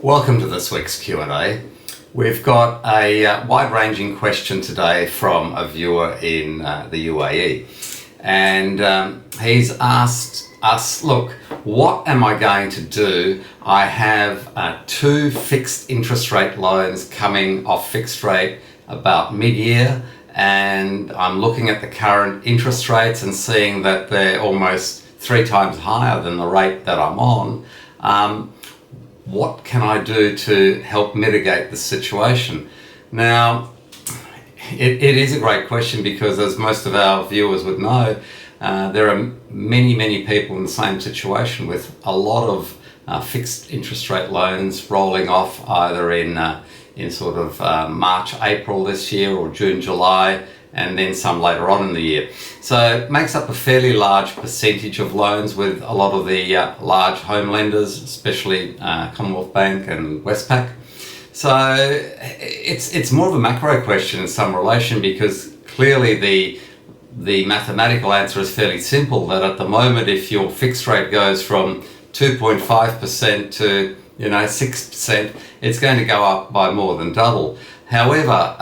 Welcome to this week's Q&A. We've got a wide-ranging question today from a viewer in the UAE, and he's asked us, look, what am I going to do? I have 2 fixed interest rate loans coming off fixed rate about mid-year, and I'm looking at the current interest rates and seeing that they're almost 3 times higher than the rate that I'm on. What can I do to help mitigate the situation? Now, it is a great question because, as most of our viewers would know, there are many people in the same situation with a lot of fixed interest rate loans rolling off either in sort of March, April this year, or June, July, and then some later on in the year. So it makes up a fairly large percentage of loans with a lot of the large home lenders, especially Commonwealth Bank and Westpac. So it's more of a macro question in some relation, because clearly the mathematical answer is fairly simple, that at the moment if your fixed rate goes from 2.5% to 6%, it's going to go up by more than double. However,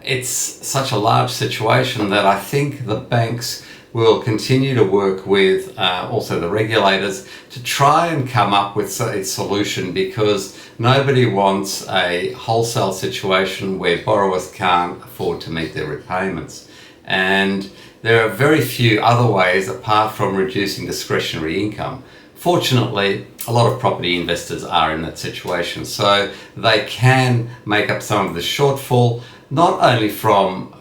it's such a large situation that I think the banks will continue to work with also the regulators to try and come up with a solution, because nobody wants a wholesale situation where borrowers can't afford to meet their repayments. And there are very few other ways apart from reducing discretionary income. Fortunately, a lot of property investors are in that situation, so they can make up some of the shortfall, not only from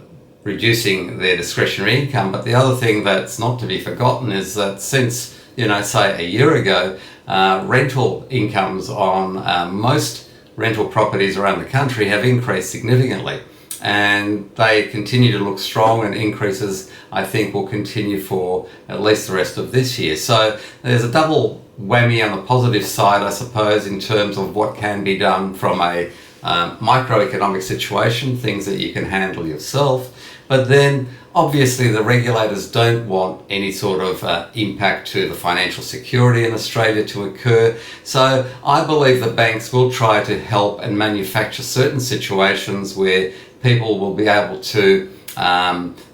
reducing their discretionary income, but the other thing that's not to be forgotten is that since, say a year ago, rental incomes on most rental properties around the country have increased significantly, and they continue to look strong, and increases I think will continue for at least the rest of this year. So there's a double whammy on the positive side, I suppose, in terms of what can be done from a microeconomic situation, things that you can handle yourself. But then obviously the regulators don't want any sort of impact to the financial security in Australia to occur. So I believe the banks will try to help and manufacture certain situations where people will be able to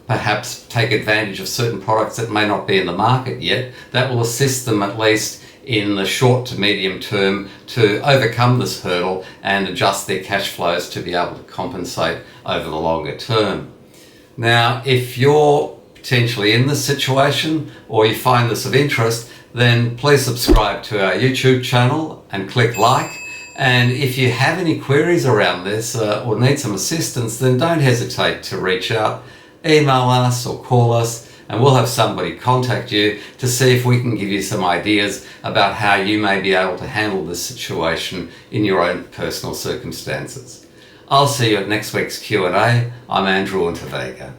perhaps take advantage of certain products that may not be in the market yet, that will assist them at least in the short to medium term to overcome this hurdle and adjust their cash flows to be able to compensate over the longer term. Now, if you're potentially in this situation or you find this of interest, then please subscribe to our YouTube channel and click like. And if you have any queries around this or need some assistance, then don't hesitate to reach out, email us or call us, and we'll have somebody contact you to see if we can give you some ideas about how you may be able to handle this situation in your own personal circumstances. I'll see you at next week's Q&A. I'm Andrew Unterweger.